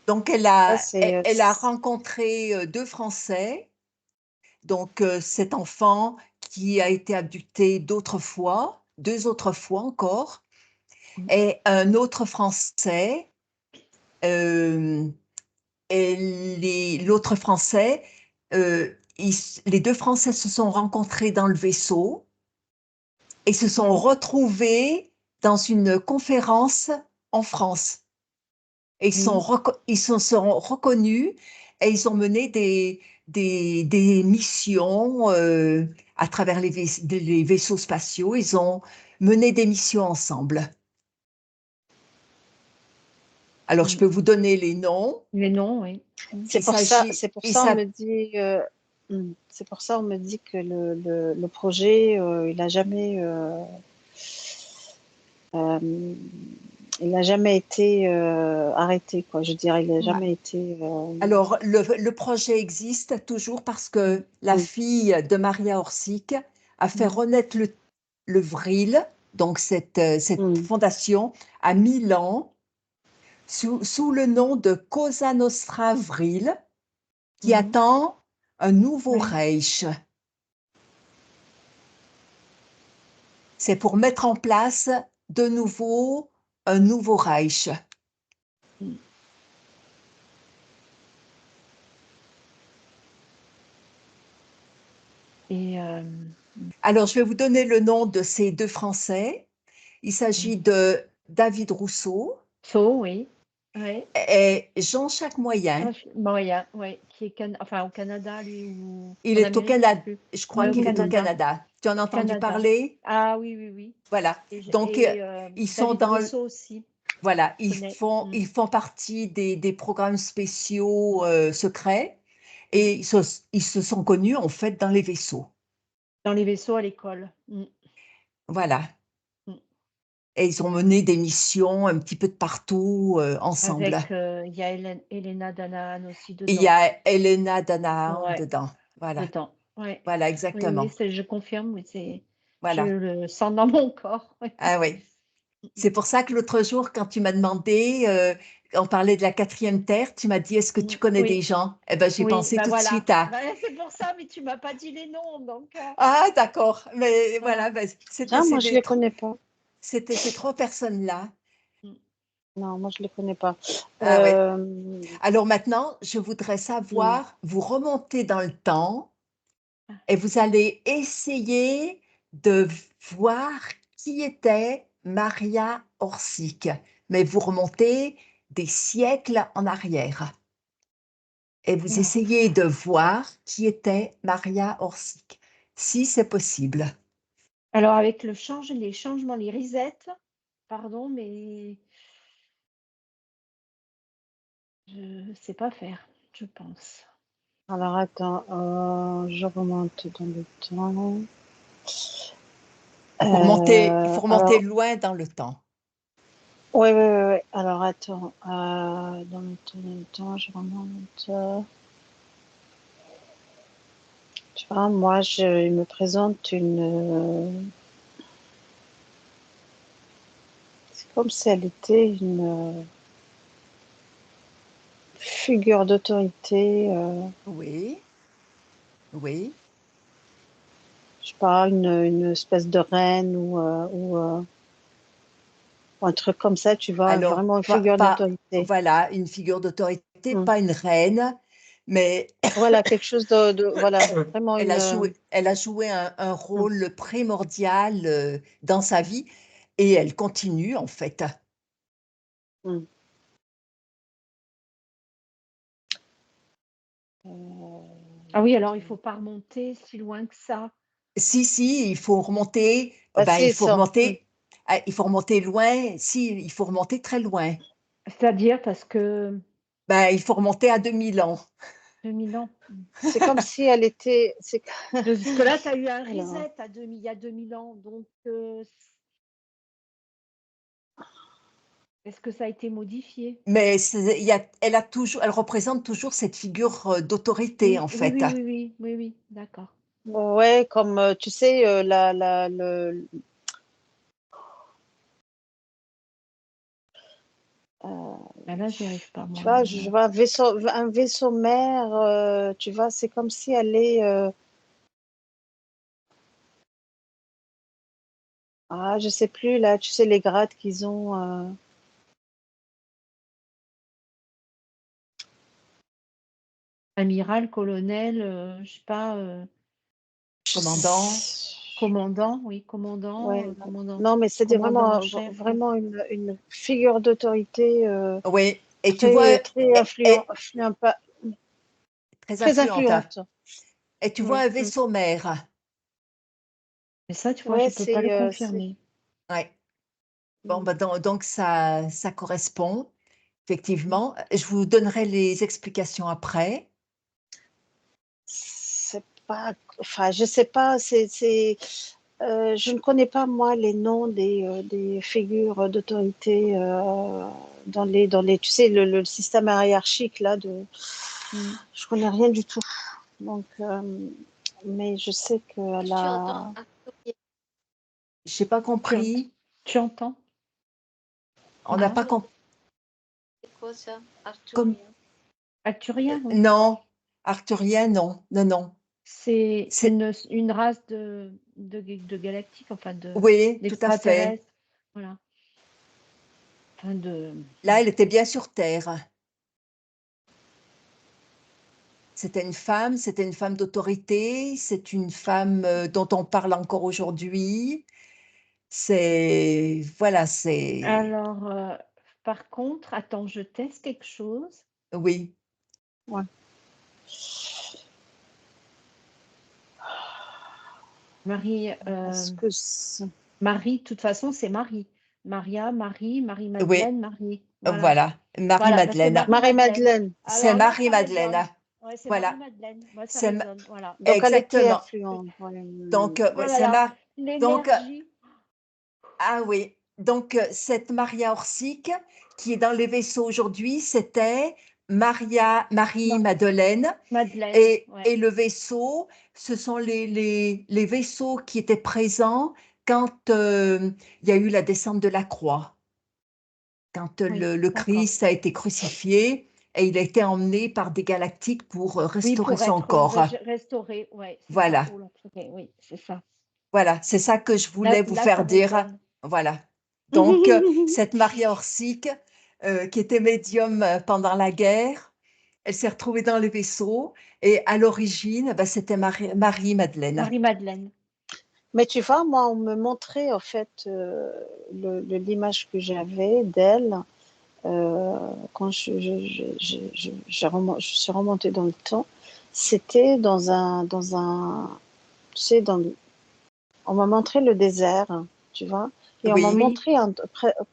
Donc, Ça, c'est, elle a rencontré deux Français. Donc, cet enfant qui a été abducté d'autres fois, deux autres fois encore, Mm. et un autre Français. euh, et l'autre Français, les deux Français se sont rencontrés dans le vaisseau et se sont retrouvés dans une conférence en France. Et Oui. ils se sont reconnus et ils ont mené des missions à travers les vaisseaux spatiaux. Ils ont mené des missions ensemble. Alors, je Mm. peux vous donner les noms. Mais non, oui. Mm. Il s'agit, c'est pour il ça, on s'app- me dit, c'est pour ça, on me dit que le projet, euh, il n'a jamais été arrêté, quoi. Je veux dire, il n'a jamais été. Alors, le projet existe toujours parce que la Mm, fille de Maria Orsic a fait Mm. renaître le Vril, donc cette mm, fondation, à Milan, sous le nom de Cosa Nostra Vril, qui Mhm. attend un nouveau Oui. Reich. C'est pour mettre en place de nouveau un nouveau Reich. Mm. Et Alors, je vais vous donner le nom de ces deux Français. Il s'agit de David Rousseau oui. Oui. et Jean-Jacques Moyen. Moyen, oui, qui est enfin au Canada, lui, ou Il en est au Amérique, je sais Canada, plus. je crois Oui, au qu'il est au Canada. Canada. Tu en as entendu Canada. parler? Ah oui, oui, oui. Voilà. Et, Donc, ils sont David dans, Rousseau aussi. Voilà, Je connais. ils font partie des programmes spéciaux secrets Mm. et ils se sont connus en fait dans les vaisseaux. Dans les vaisseaux à l'école. Voilà. Mm. Et ils ont mené des missions un petit peu de partout ensemble. Avec, il y a Elena Danaan aussi Il y dedans. a Elena Danaan Ouais, dedans. Voilà, dedans. Ouais. voilà, Oui, exactement. je confirme, oui, je Voilà. le sens dans mon corps. Oui. Ah oui. C'est pour ça que l'autre jour, quand tu m'as demandé, on parlait de la quatrième terre, tu m'as dit, est-ce que tu connais des Oui, gens? Eh ben, j'ai oui, pensé bah tout de voilà. suite à, Bah, c'est pour ça, mais tu m'as pas dit les noms, donc ah, d'accord. Mais voilà. voilà, ben, Ah, moi, je les connais pas. c'était ces trois personnes-là. Mm. Non, moi, je les connais pas. Ah ouais. Euh, Alors maintenant, je voudrais savoir, vous remontez dans le temps et vous allez essayer de voir qui était Maria Orsic. Mais vous remontez des siècles en arrière. Et vous Alors, essayez de voir qui était Maria Orsic, si c'est possible. alors avec les changements, les resets, pardon, mais je sais pas faire, je pense. alors, attends, je remonte dans le temps. Il faut remonter Alors, loin dans le temps. oui, oui, oui, oui. Alors, attends, dans le temps, je remonte. Tu vois, moi, il me présente c'est comme si elle était une figure d'autorité, Oui, oui. je sais pas, une espèce de reine ou un truc comme ça, tu vois, Alors, vraiment une figure d'autorité. voilà, une figure d'autorité, Mm. pas une reine, mais Voilà, quelque chose voilà, vraiment elle a joué un rôle primordial dans sa vie et elle continue en fait. mm. Ah oui, alors il faut pas remonter si loin que ça. Si, si, il faut remonter, Bah, ben, c'est ça. il faut remonter loin, si, il faut remonter très loin. C'est-à-dire parce que Ben, il faut remonter à 2000 ans. 2000 ans. C'est comme si elle était. Parce que là, tu as eu un Alors, reset il y a 2000 ans, donc est-ce que ça a été modifié? Mais elle représente toujours cette figure d'autorité, en Oui, oui, fait. oui, oui, oui, oui, oui, d'accord. ouais, comme tu sais, Ah là, j'y arrive pas, tu moi. vois, je vois un vaisseau mère, tu vois, c'est comme si elle est. Je sais plus, là, tu sais, les grades qu'ils ont. Amiral, colonel, je sais pas, Commandant. commandant, oui, Ouais, commandant, non, mais c'était commandant en vraiment, chef. vraiment une figure d'autorité Oui, et tu vois, très, très très très influente. influente. Et tu vois Oui. un vaisseau mère. Mais ça, tu vois, je Ouais, peux pas le confirmer. Ouais. Bon, ben, donc ça correspond, effectivement. Je vous donnerai les explications après. c'est pas, enfin, je sais pas, je ne connais pas moi les noms des figures d'autorité tu sais, le système hiérarchique là je connais rien du tout. Donc, mais je sais qu'elle Tu entends a. Arthurien, J'ai pas Tu, ent- compris. tu entends? On n'a pas Encore? compris. c'est quoi ça? Comme... Arthurien. Arthurien, oui. Non, arthurien, non, non, non. C'est C'est une race de galactiques, enfin oui, tout à fait. d'extraterrestres. Voilà. Enfin Là, elle était bien sur Terre. C'était une femme d'autorité, c'est une femme dont on parle encore aujourd'hui. C'est, voilà, c'est, Alors, par contre, attends, je teste quelque chose. oui, Ouais. Marie, Est-ce que c'est- Marie, de toute façon, c'est Marie. Maria, Marie, Oui, Marie-Madeleine, Marie. Voilà. voilà, Voilà, bah, c'est Marie-Madeleine. Marie-Madeleine. Marie-Madeleine. C'est Alors là, ça Marie-Madeleine. résonne. Ouais, c'est Voilà, Marie-Madeleine. Moi, ça c'est résonne. Voilà. Donc, elle était exactement. affluente. Ouais. Donc, Oh ouais, là c'est là, donc, l'énergie. ah oui, donc cette Maria Orsic qui est dans les vaisseaux aujourd'hui, c'était Marie-Madeleine. Madeleine, ouais. Et le vaisseau, ce sont les vaisseaux qui étaient présents quand il y a eu la descente de la croix, quand Oui, le d'accord. Christ a été crucifié et il a été emmené par des galactiques pour Oui, restaurer pour son être corps. restauré. Ouais, c'est ça. Voilà, Oh là, purée, oui, c'est ça. voilà, c'est ça que je voulais vous Là, ça faire dire. résonne. Voilà. Donc, cette Maria Orsic, qui était médium pendant la guerre, elle s'est retrouvée dans les vaisseaux et à l'origine, bah, c'était Marie-Madeleine. Marie-Madeleine. Mais tu vois, moi, on me montrait en fait l'image que j'avais d'elle quand je suis remontée dans le temps. C'était tu sais, on m'a montré le désert, tu vois, et on m'a Oui, Oui, montré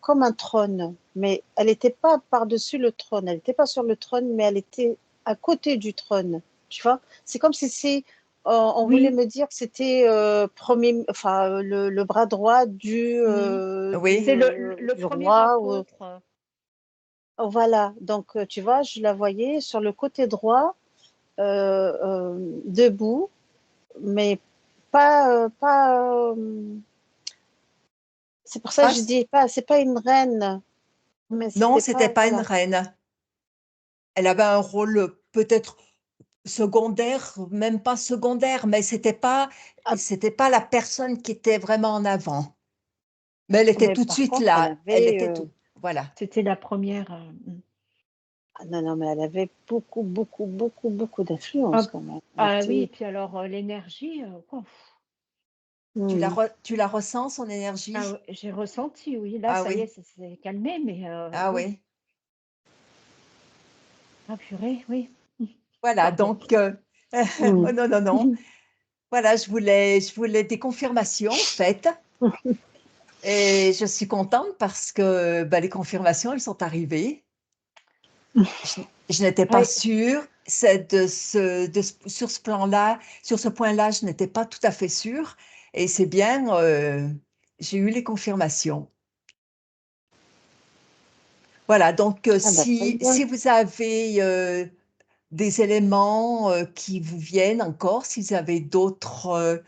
comme un trône, mais elle n'était pas par-dessus le trône, elle n'était pas sur le trône, mais elle était à côté du trône, tu vois. C'est comme si on voulait oui, me dire que c'était enfin, le bras droit oui, c'est le du premier roi. apôtre. Voilà, donc tu vois, je la voyais sur le côté droit, debout, mais pas. C'est pour ça que je pas, dis pas, c'est pas une reine, mais non, c'était c'était pas, pas une voilà. reine. Elle avait un rôle peut-être secondaire, même pas secondaire, mais Ah, c'était pas la personne qui était vraiment en avant. Mais elle était mais tout de par suite contre, elle là. Elle avait, était tout. Voilà. C'était la première. ah non, non, mais elle avait beaucoup, beaucoup, beaucoup, beaucoup d'influence Ah, quand même. ah oui, puis alors l'énergie, Hmm. Tu la ressens, son ah énergie? ouais, j'ai ressenti, oui. Là, Ah ça y est, oui, ça s'est calmé, mais ah oui. oui. Ah purée, oui. Voilà, Pardon. donc, Hmm. oh non, non, non. Voilà, je voulais des confirmations, en fait. Et je suis contente parce que bah, les confirmations, elles sont arrivées. Je n'étais pas Oui, sûre. Sur ce plan-là, sur ce point-là, je n'étais pas tout à fait sûre. Et c'est bien, j'ai eu les confirmations. Voilà, donc Ah bah, très bien. si vous avez des éléments qui vous viennent encore, si vous avez d'autres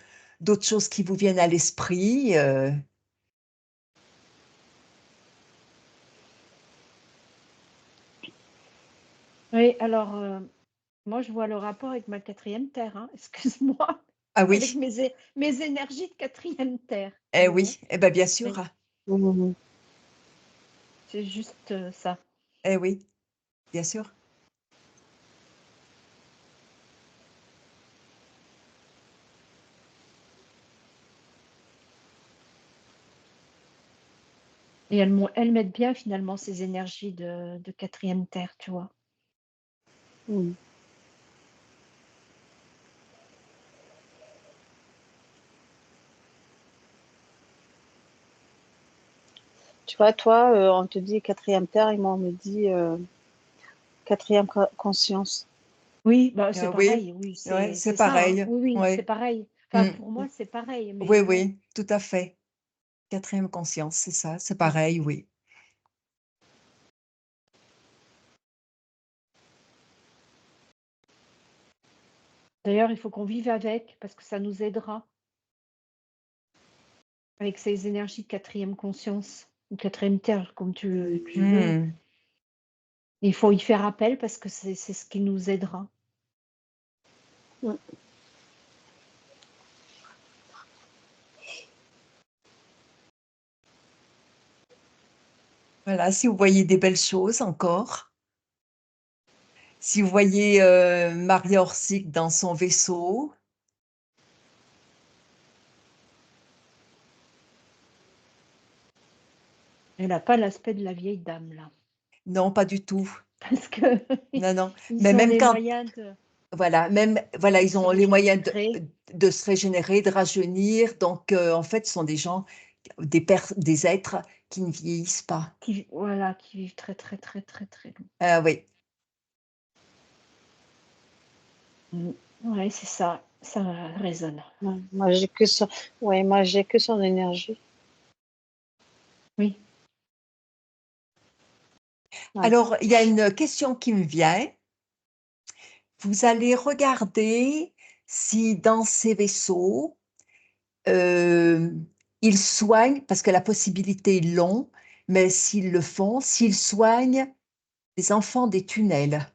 choses qui vous viennent à l'esprit, oui. Alors, moi, je vois le rapport avec ma quatrième terre, hein. Excuse-moi, ah avec oui, mes énergies de quatrième terre. eh Mais bon, oui, eh ben bien sûr, oui, Hmm. c'est juste ça. eh oui, bien sûr. Et elles mettent bien finalement ces énergies de quatrième terre, tu vois. Hmm. Tu vois, toi, on te dit quatrième terre, et moi, on me dit quatrième conscience. Oui, bah c'est Ah oui, pareil, oui, ouais, c'est c'est ça, hein. pareil, Oui, oui, c'est ouais. pareil. Enfin, Mm. pour moi, c'est pareil, Oui, mais bon. oui, tout à fait. Quatrième conscience, c'est ça, c'est Mm. pareil, oui. D'ailleurs, il faut qu'on vive avec parce que ça nous aidera avec ces énergies de quatrième conscience ou quatrième terre, comme tu veux. Mm. Il faut y faire appel parce que c'est ce qui nous aidera. Hmm. Voilà, si vous voyez des belles choses encore, si vous voyez Maria Orsic dans son vaisseau, Elle n'a pas l'aspect de la vieille dame, là. non, pas du tout. Parce que Non, non. Mais ils ont même les quand, moyens voilà, de ils se ont les moyens régénérer. de se régénérer, de rajeunir. Donc, en fait, ce sont des gens des êtres qui ne vieillissent pas. Voilà, qui vivent très, très, très, très, très long. Ah oui. Ouais, c'est ça. Ça résonne. Ouais, moi, j'ai que son, ouais, moi, j'ai que son énergie. Oui. Ouais. Alors, il y a une question qui me vient. Vous allez regarder si dans ces vaisseaux, ils soignent, parce que la possibilité est longue, mais s'ils le font, s'ils soignent les enfants des tunnels.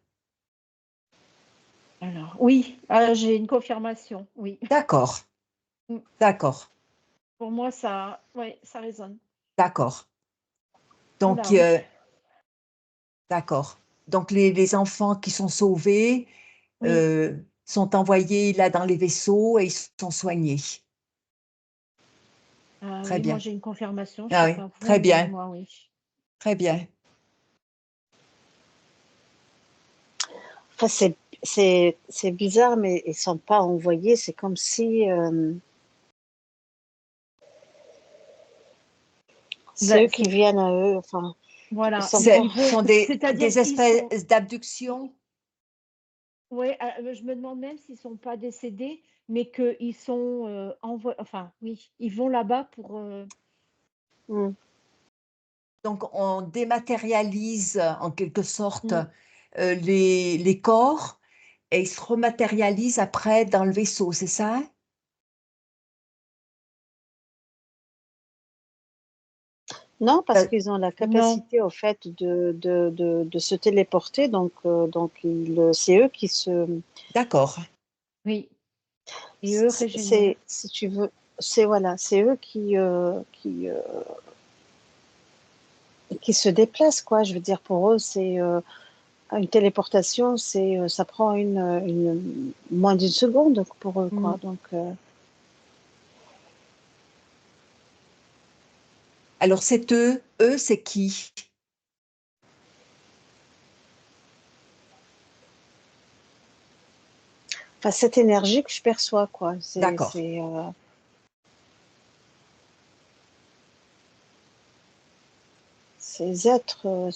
Alors, oui, j'ai une confirmation. Oui. D'accord, Mm. d'accord, Pour moi, ça, ouais, ça résonne. d'accord. Donc, Oula, oui. d'accord. Donc, les enfants qui sont sauvés Oui. sont envoyés là dans les vaisseaux et ils sont soignés. Très Oui, moi bien. j'ai une confirmation. Je Ah sais oui, pas vous, très mais bien, moi oui. très bien. Enfin, c'est bizarre, mais ils sont pas envoyés. C'est comme si c'est eux qui C'est viennent à eux. Enfin, ils voilà, sont pas. ils Ce vont, sont c'est-à-dire des ils sont. espèces d'abduction? Ouais, je me demande même s'ils sont pas décédés, mais qu'ils sont enfin oui, ils vont là-bas pour. Hmm. Donc, on dématérialise en quelque sorte Mm. les corps et ils se rematérialisent après dans le vaisseau, c'est ça? Non, parce Euh, qu'ils ont la Non, capacité, au fait, de se téléporter. Donc c'est eux qui se. D'accord, oui. Et eux régénèrent. C'est, si tu veux, c'est voilà, c'est eux qui se déplacent, quoi. Je veux dire, pour eux, c'est une téléportation, ça prend moins d'une seconde pour eux, Mm. quoi. Donc, alors c'est eux c'est qui? enfin, cette énergie que je perçois, quoi. D'accord, ces êtres.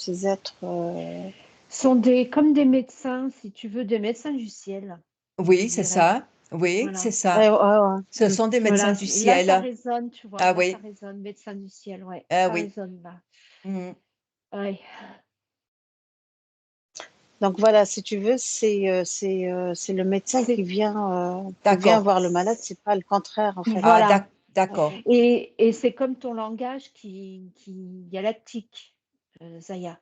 Sont comme des médecins, si tu veux, des médecins du ciel, je oui, c'est dirais. ça, oui, c'est Voilà. ça. Ouais, ouais, ouais. Ce sont des médecins Voilà, du là ça ciel. résonne, tu vois, Ah là ça oui, résonne, médecin du ciel, ouais, ah ça oui. résonne là. Mhm. Ouais. Donc voilà, si tu veux, c'est le médecin C'est qui vient D'accord. voir le malade, c'est pas le contraire, en fait. Ah, voilà. d'accord. Et c'est comme ton langage qui galactique, Zaya,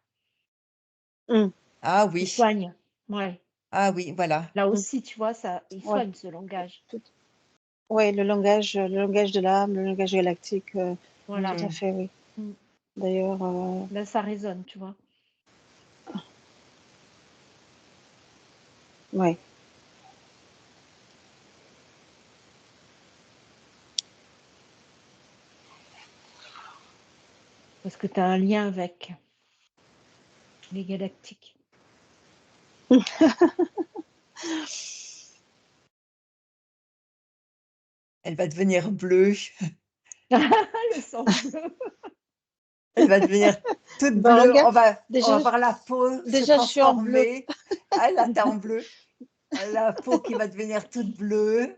Hum, Ah qui oui, soigne. Ouais. ah oui, voilà. Là hum. aussi, tu vois, ça, il Ouais, soigne ce langage. ouais, le langage de l'âme, le langage galactique, tout Voilà. à Mhm. fait, oui. Mm. D'ailleurs, Là, ça résonne, tu vois. ouais. Parce que tu as un lien avec les galactiques. Elle va devenir bleue. Le sang bleu. Elle va devenir toute Ben, bleue. regarde, On va déjà, voir la peau se déjà, je suis en bleu. transformer. Ah, là, t'es en bleu. La peau qui va devenir toute bleue.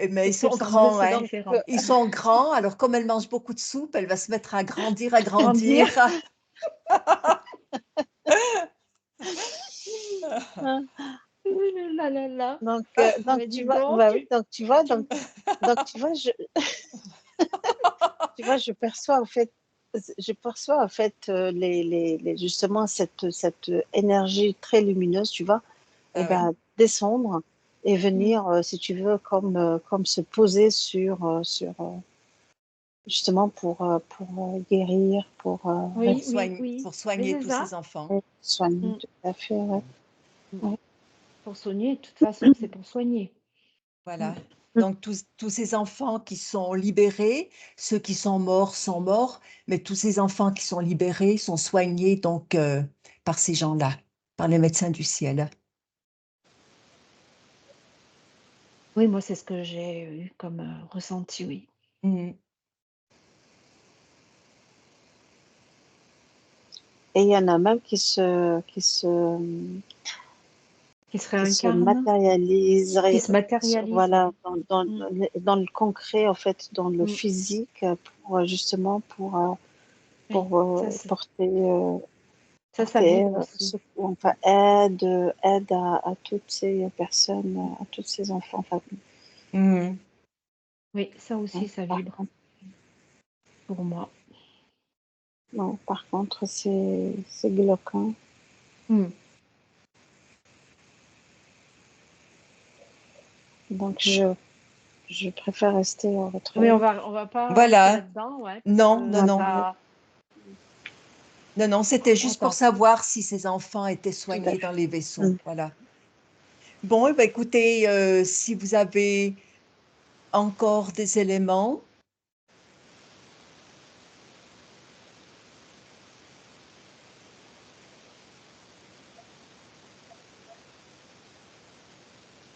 Mais ils Parce que le sont sang bleu, grands, c'est hein. Donc, différent. Ils sont grands. Alors, comme elle mange beaucoup de soupe, elle va se mettre à grandir, à Grandir. grandir. hein, Là, là, là. donc Mais dis tu vois, bah donc, oui, donc tu vois, tu... donc tu vois, je perçois en fait justement cette énergie très lumineuse, tu vois, et Ah oui. ben descendre et Mm. venir, si tu veux, comme se poser justement pour guérir, Oui, oui, oui. Pour Mais soigner c'est tous ça. ces enfants. soigner, Mm. tout à fait, ouais. Mm. Ouais. Pour soigner, de toute façon, c'est pour soigner. Mm. Voilà. Donc tous ces enfants qui sont libérés, ceux qui sont morts, mais tous ces enfants qui sont libérés sont soignés donc par ces gens-là, par les médecins du ciel. Oui, moi, c'est ce que j'ai eu comme, ressenti, oui. Mmh. Et il y en a même Qui se qui se réincarne, matérialisent, qui se matérialise, voilà, oui. dans, Mmh, dans le concret, en fait, dans le mmh, physique, pour justement oui, porter, ça vibre aussi. enfin, aide à toutes ces personnes, Mmh, à tous ces enfants. Enfin, Mmh. oui, ça hein, aussi, ça par vibre contre, pour moi. non, par contre, c'est glauque, hein. Mmh. Donc, je préfère rester en Oui, retrait. on va pas rentrer Voilà. là-dedans, ouais, parce Non, que non, non. Voilà, ça Non, non, c'était juste pour attends, savoir si ces enfants étaient tout à soignés dans fait. les vaisseaux, Mm. voilà. Bon, eh ben, écoutez, si vous avez encore des éléments,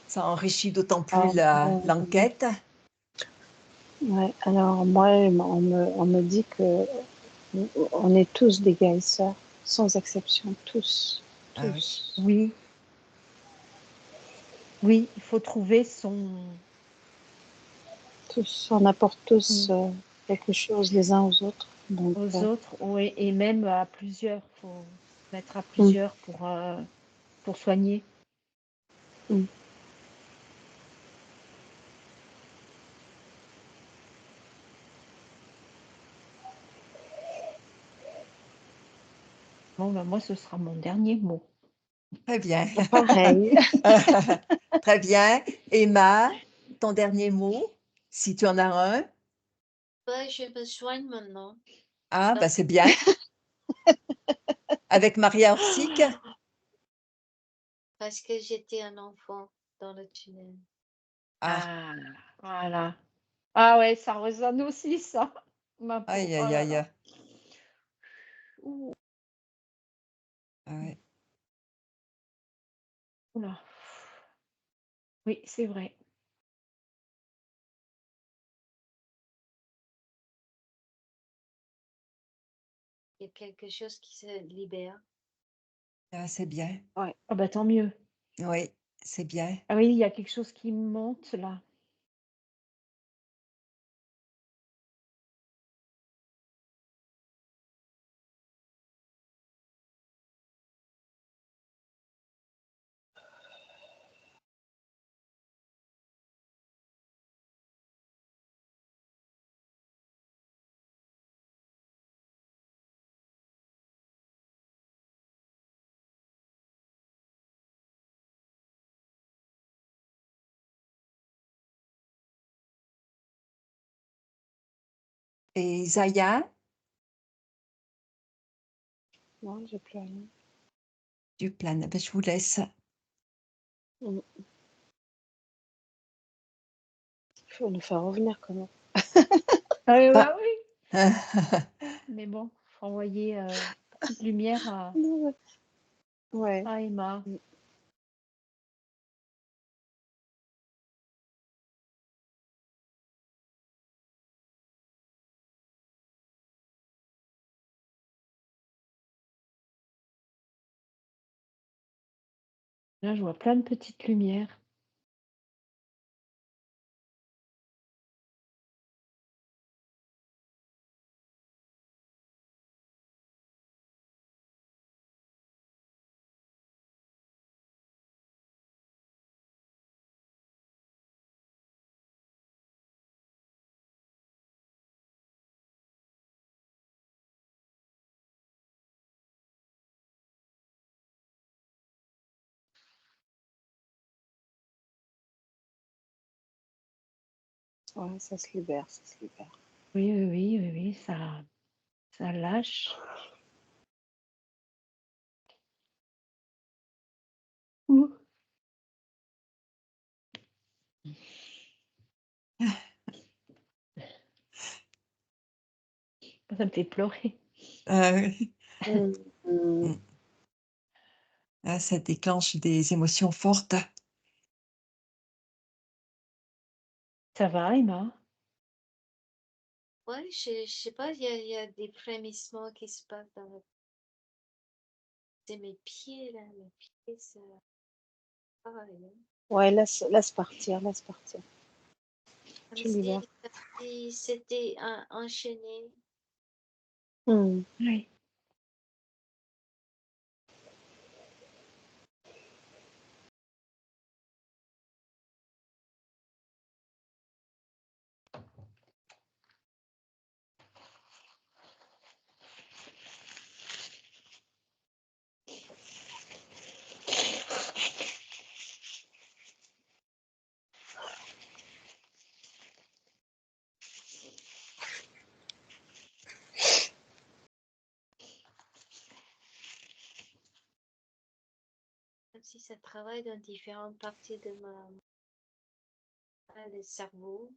ça enrichit d'autant plus Alors, la l'enquête. ouais, alors moi, on me dit que on est tous des gars et sœurs, sans exception, tous, Ah oui. tous, oui, oui, il faut trouver son tous. On apporte tous mmh, quelque chose les uns aux autres. Donc, aux autres, oui et même à plusieurs, faut mettre à mm, plusieurs pour soigner. mm. Bon, bah, moi, ce sera mon dernier mot. Très bien. Pareil. Très bien. Emma, ton dernier mot, si tu en as un? Ouais, je me soigne maintenant Ah, bah, parce c'est bien. Avec Maria Orsic? parce que j'étais un enfant dans le tunnel. Ah, Ah, voilà. Ah ouais, ça résonne aussi ça, ma peau. aïe, Oh aïe, là aïe. là. Ouh, Ah ouais. ouh là. Oui, c'est vrai. Il y a quelque chose qui se libère. Ah, c'est bien. Ouais. Ah bah, tant mieux. Oui, c'est bien. Ah oui, il y a quelque chose qui monte là. Et Zaya, Non, j'ai plus rien. du plan. Ben, je vous laisse. Il faut nous faire revenir quand même. Ah oui, Ah. bah oui. Mais bon, faut envoyer, petite lumière Ouais. à Emma. Mm. Là, je vois plein de petites lumières. Ouais, ça se libère, ça se libère. Oui, oui, oui, oui, oui, ça lâche. Ouh, ça me fait pleurer. Oui. Mm. Mm. Mmh. Ah, ça déclenche des émotions fortes. Ça va, Emma? Ouais, je sais pas, il y a des frémissements qui se passent c'est mes pieds, là. Mes pieds, ça. Pareil, hein. Ouais, laisse partir, laisse partir. Comme Tu libères. si c'était enchaîné. Oui. Comme si ça travaille dans différentes parties de le cerveau.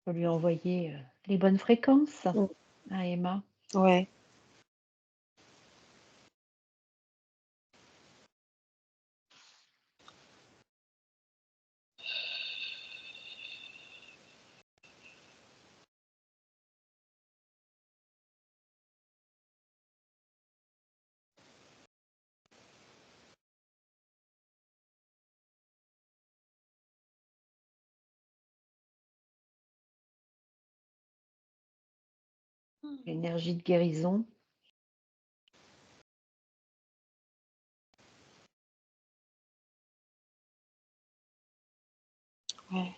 Faut lui envoyer les bonnes fréquences Mm. à Emma. Ouais. L'énergie de guérison. Ouais.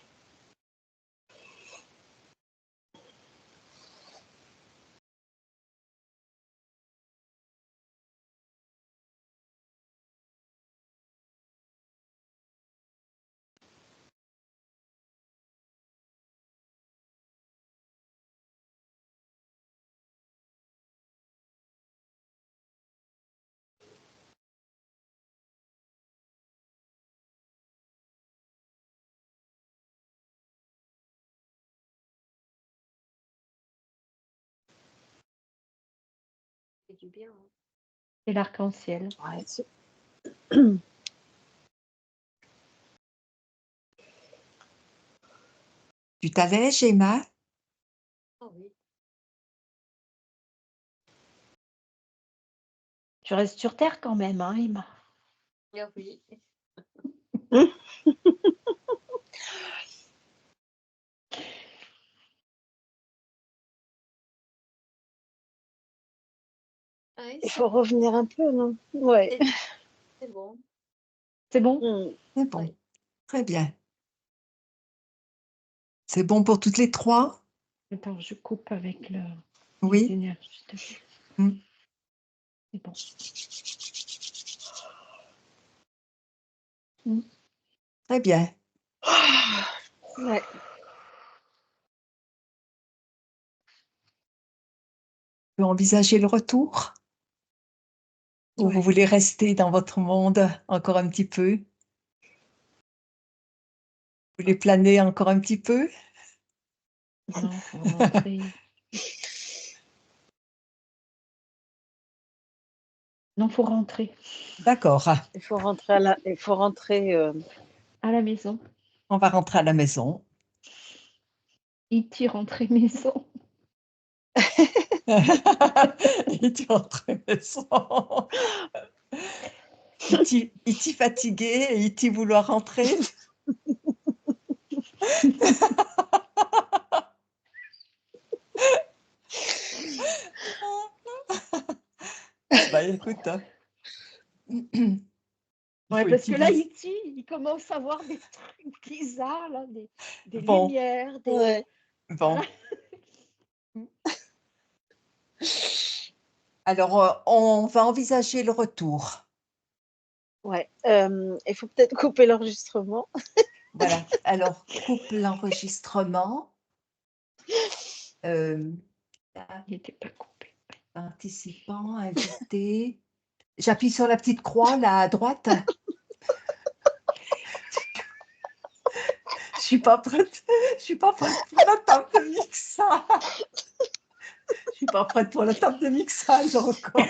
C'est du bien, hein. Et l'arc-en-ciel. Ouais, Tu t'allèges, Emma? Oh oui. Tu restes sur Terre quand même, hein, Emma? Ah oui. Ouais, il faut revenir un peu, non? Ouais. c'est bon. C'est bon? Mm. C'est bon. Oui. Très bien. C'est bon pour toutes les trois? Attends, je coupe avec les Oui. énergies de... Mm. C'est bon. Mm. Très bien. Ouais. Tu peux envisager le retour? Ou vous Ouais. voulez rester dans votre monde encore un petit peu? Vous voulez planer encore un petit peu? Non, faut rentrer. Non, faut rentrer D'accord. Il faut rentrer à la, il faut rentrer. à la maison. On va rentrer à la maison. E.T. rentrer maison. Et tu rentres à la maison. E.T. fatigué et E.T. vouloir rentrer. Bah écoute, hein. Il Ouais, faut parce que là, utiliser. E.T., il commence à voir des trucs bizarres, là, des Bon, lumières, des... Ouais. bon. Alors, on va envisager le retour. Ouais. Il faut peut-être couper l'enregistrement. Voilà. Alors, coupe l'enregistrement. Euh, Il n'était pas coupé. Participant, invité. J'appuie sur la petite croix là à droite. suis pas prête. Je suis pas prête pour la table de mixage. Je suis pas prête pour la table de mixage encore.